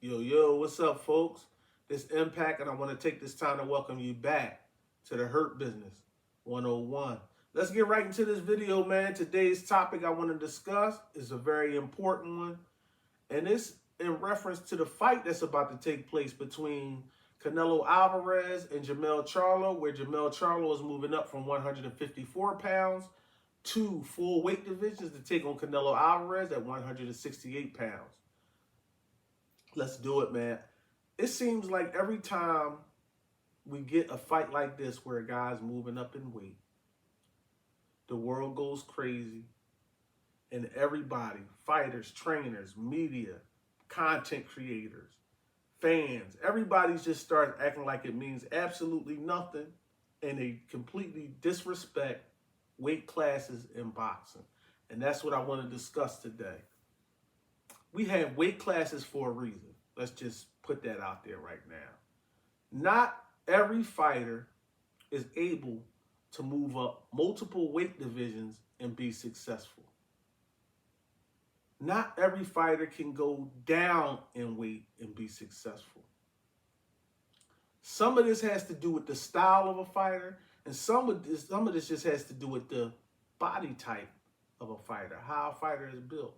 Yo, what's up, folks? This Impact, and I want to take this time to welcome you back to the Hurt Business 101. Let's get right into this video, man. Today's topic I want to discuss is a very important one, and it's in reference to the fight that's about to take place between Canelo Alvarez and Jermell Charlo, where Jermell Charlo is moving up from 154 pounds to full weight divisions to take on Canelo Alvarez at 168 pounds. Let's do it, man. It seems like every time we get a fight like this where a guy's moving up in weight, the world goes crazy, and everybody, fighters, trainers, media, content creators, fans, everybody just starts acting like it means absolutely nothing, and they completely disrespect weight classes in boxing. And that's what I want to discuss today. We have weight classes for a reason. Let's just put that out there right now. Not every fighter is able to move up multiple weight divisions and be successful. Not every fighter can go down in weight and be successful. Some of this has to do with the style of a fighter, and some of this just has to do with the body type of a fighter, how a fighter is built.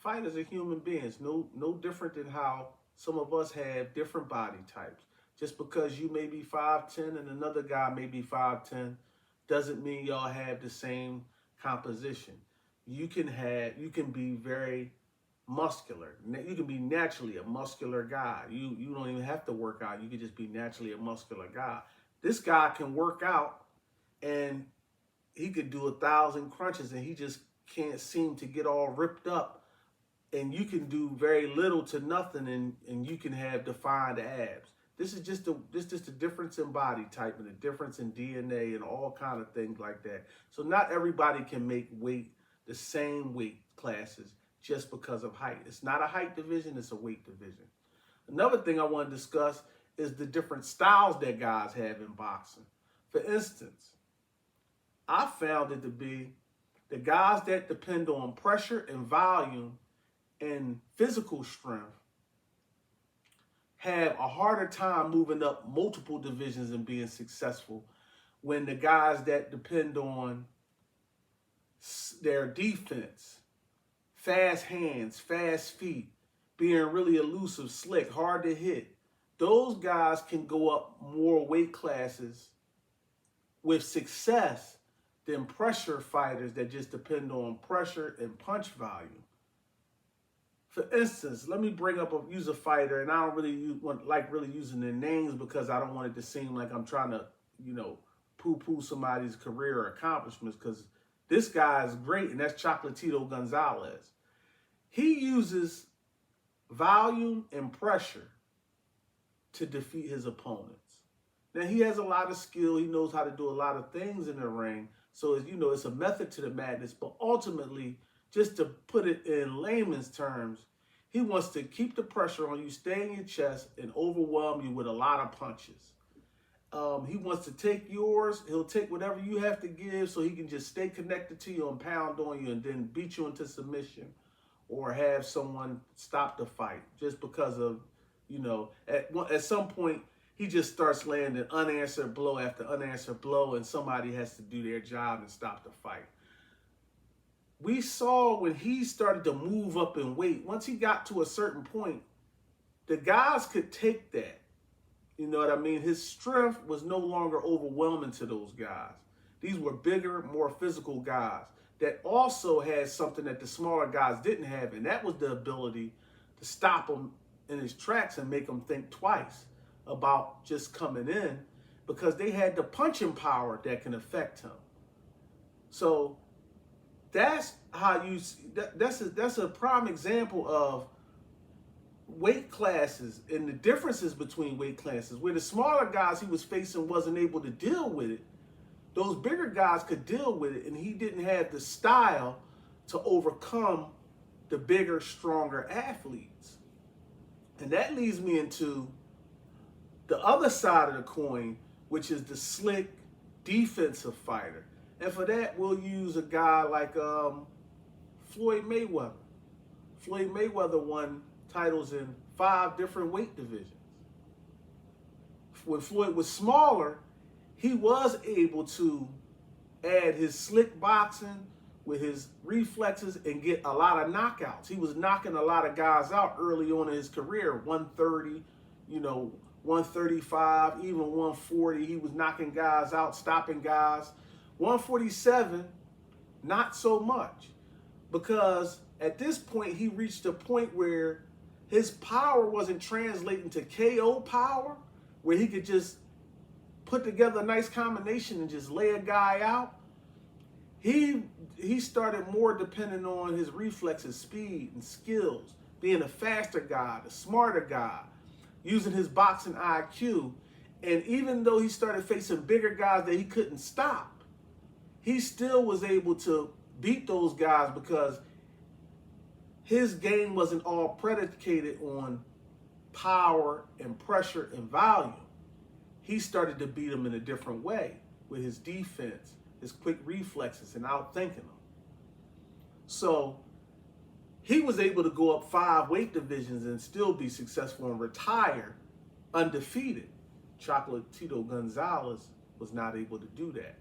Fighters are human beings, no different than how some of us have different body types. Just because you may be 5'10" and another guy may be 5'10", doesn't mean y'all have the same composition. You can be very muscular. You can be naturally a muscular guy. You don't even have to work out. You can just be naturally a muscular guy. This guy can work out and he could do 1,000 crunches and he just can't seem to get all ripped up. And you can do very little to nothing, and you can have defined abs. This is just a difference in body type and a difference in DNA and all kind of things like that. So not everybody can make weight the same weight classes just because of height. It's not a height division, it's a weight division. Another thing I want to discuss is the different styles that guys have in boxing. For instance, I found it to be the guys that depend on pressure and volume and physical strength have a harder time moving up multiple divisions and being successful, when the guys that depend on their defense, fast hands, fast feet, being really elusive, slick, hard to hit, those guys can go up more weight classes with success than pressure fighters that just depend on pressure and punch volume. For instance, let me use a fighter, and I don't really like using their names because I don't want it to seem like I'm trying to, poo-poo somebody's career or accomplishments, because this guy is great, and that's Chocolatito Gonzalez. He uses volume and pressure to defeat his opponents. Now, he has a lot of skill. He knows how to do a lot of things in the ring. So, it's a method to the madness, but ultimately, just to put it in layman's terms, he wants to keep the pressure on you, stay in your chest, and overwhelm you with a lot of punches. He wants to take yours. He'll take whatever you have to give so he can just stay connected to you and pound on you and then beat you into submission or have someone stop the fight just because of, at some point, he just starts landing unanswered blow after unanswered blow, and somebody has to do their job and stop the fight. We saw when he started to move up in weight, once he got to a certain point, the guys could take that. You know what I mean? His strength was no longer overwhelming to those guys. These were bigger, more physical guys that also had something that the smaller guys didn't have, and that was the ability to stop him in his tracks and make him think twice about just coming in, because they had the punching power that can affect him. So that's how that's a prime example of weight classes and the differences between weight classes, where the smaller guys he was facing wasn't able to deal with it. Those bigger guys could deal with it, and he didn't have the style to overcome the bigger, stronger athletes. And that leads me into the other side of the coin, which is the slick defensive fighter. And for that, we'll use a guy like Floyd Mayweather. Floyd Mayweather won titles in 5 different weight divisions. When Floyd was smaller, he was able to add his slick boxing with his reflexes and get a lot of knockouts. He was knocking a lot of guys out early on in his career, 130, 135, even 140. He was knocking guys out, stopping guys. 147, not so much, because at this point he reached a point where his power wasn't translating to KO power, where he could just put together a nice combination and just lay a guy out. He started more depending on his reflexes, speed, and skills, being a faster guy, a smarter guy, using his boxing IQ. And even though he started facing bigger guys that he couldn't stop, he still was able to beat those guys because his game wasn't all predicated on power and pressure and volume. He started to beat them in a different way with his defense, his quick reflexes, and outthinking them. So he was able to go up 5 weight divisions and still be successful and retire undefeated. Chocolatito Gonzalez was not able to do that.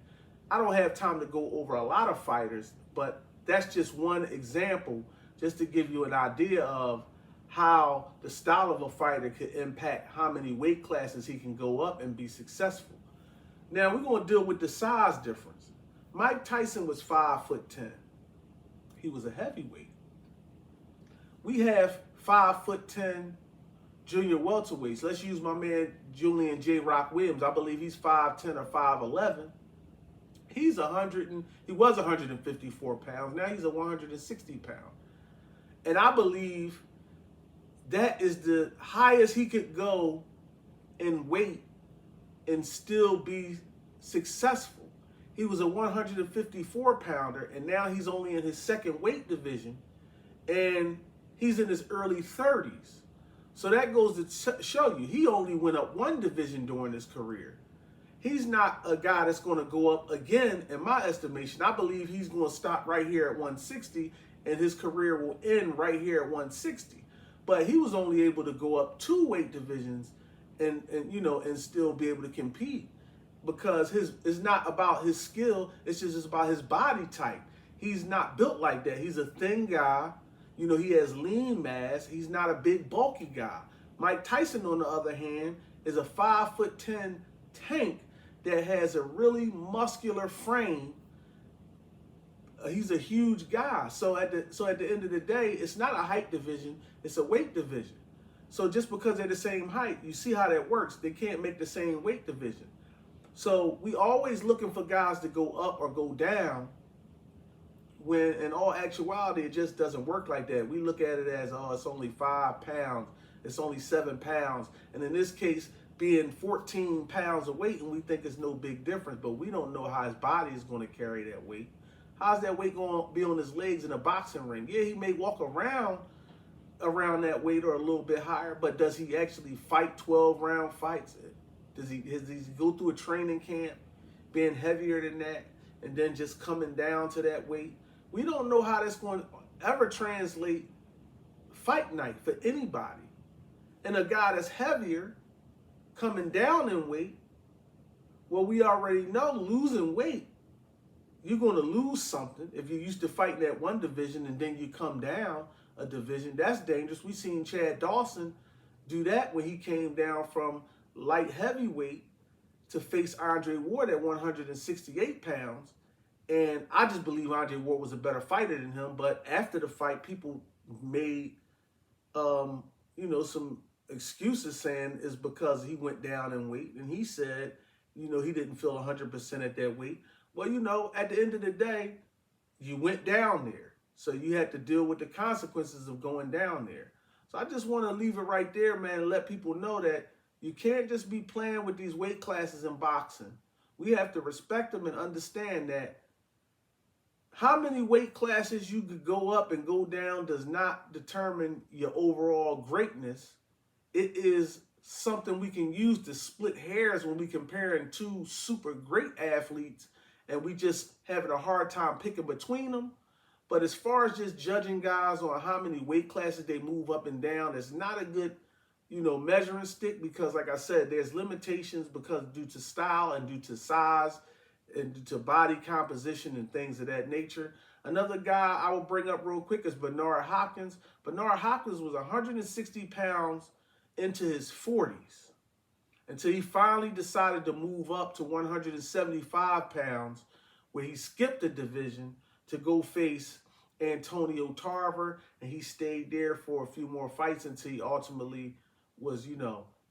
I don't have time to go over a lot of fighters, but that's just one example, just to give you an idea of how the style of a fighter could impact how many weight classes he can go up and be successful. Now we're going to deal with the size difference. Mike Tyson was 5'10". He was a heavyweight. We have 5'10" junior welterweights. Let's use my man Julian J. Rock Williams. I believe he's 5'10" or 5'11". He was 154 pounds. Now he's a 160 pound. And I believe that is the highest he could go in weight and still be successful. He was a 154 pounder, and now he's only in his second weight division, and he's in his early 30s. So that goes to show you, he only went up 1 division during his career. He's not a guy that's going to go up again, in my estimation. I believe he's going to stop right here at 160, and his career will end right here at 160. But he was only able to go up 2 weight divisions and still be able to compete, because it's not about his skill, it's just about his body type. He's not built like that. He's a thin guy. He has lean mass. He's not a big, bulky guy. Mike Tyson, on the other hand, is a 5'10" tank that has a really muscular frame. He's a huge guy. So at the end of the day, it's not a height division, it's a weight division. So just because they're the same height, you see how that works. They can't make the same weight division. So we always looking for guys to go up or go down, when in all actuality, it just doesn't work like that. We look at it as, oh, it's only 5 pounds, it's only 7 pounds. And in this case, being 14 pounds of weight, and we think it's no big difference, but we don't know how his body is going to carry that weight. How's that weight going to be on his legs in a boxing ring? Yeah, he may walk around that weight or a little bit higher, but does he actually fight 12-round fights? Does he go through a training camp being heavier than that and then just coming down to that weight? We don't know how that's going to ever translate fight night for anybody. And a guy that's heavier coming down in weight, well, we already know losing weight, you're going to lose something. If you're used to fighting that 1 division and then you come down a division, that's dangerous. We seen Chad Dawson do that when he came down from light heavyweight to face Andre Ward at 168 pounds. And I just believe Andre Ward was a better fighter than him. But after the fight, people made, some excuses saying it's because he went down in weight. And he said, he didn't feel 100% at that weight. Well, at the end of the day, you went down there. So you had to deal with the consequences of going down there. So I just want to leave it right there, man, and let people know that you can't just be playing with these weight classes in boxing. We have to respect them and understand that how many weight classes you could go up and go down does not determine your overall greatness. It is something we can use to split hairs when we comparing 2 super great athletes and we just having a hard time picking between them. But as far as just judging guys on how many weight classes they move up and down, it's not a good measuring stick, because like I said, there's limitations because due to style and due to size and due to body composition and things of that nature. Another guy I will bring up real quick is Bernard Hopkins. Bernard Hopkins was 160 pounds into his 40s until he finally decided to move up to 175 pounds, where he skipped the division to go face Antonio Tarver, and he stayed there for a few more fights until he ultimately was,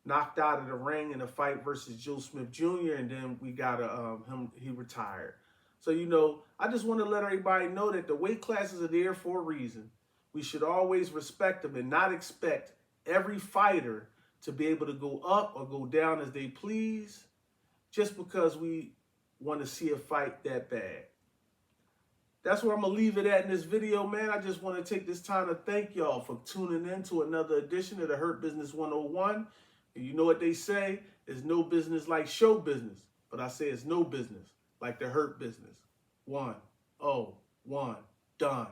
knocked out of the ring in a fight versus Joe Smith Jr., and then we got he retired. So, I just want to let everybody know that the weight classes are there for a reason. We should always respect them and not expect every fighter to be able to go up or go down as they please just because we want to see a fight that bad. That's where I'm going to leave it at in this video, man. I just want to take this time to thank y'all for tuning in to another edition of the Hurt Business 101. And you know what they say? It's no business like show business. But I say it's no business like the hurt business. 1-0-1, done.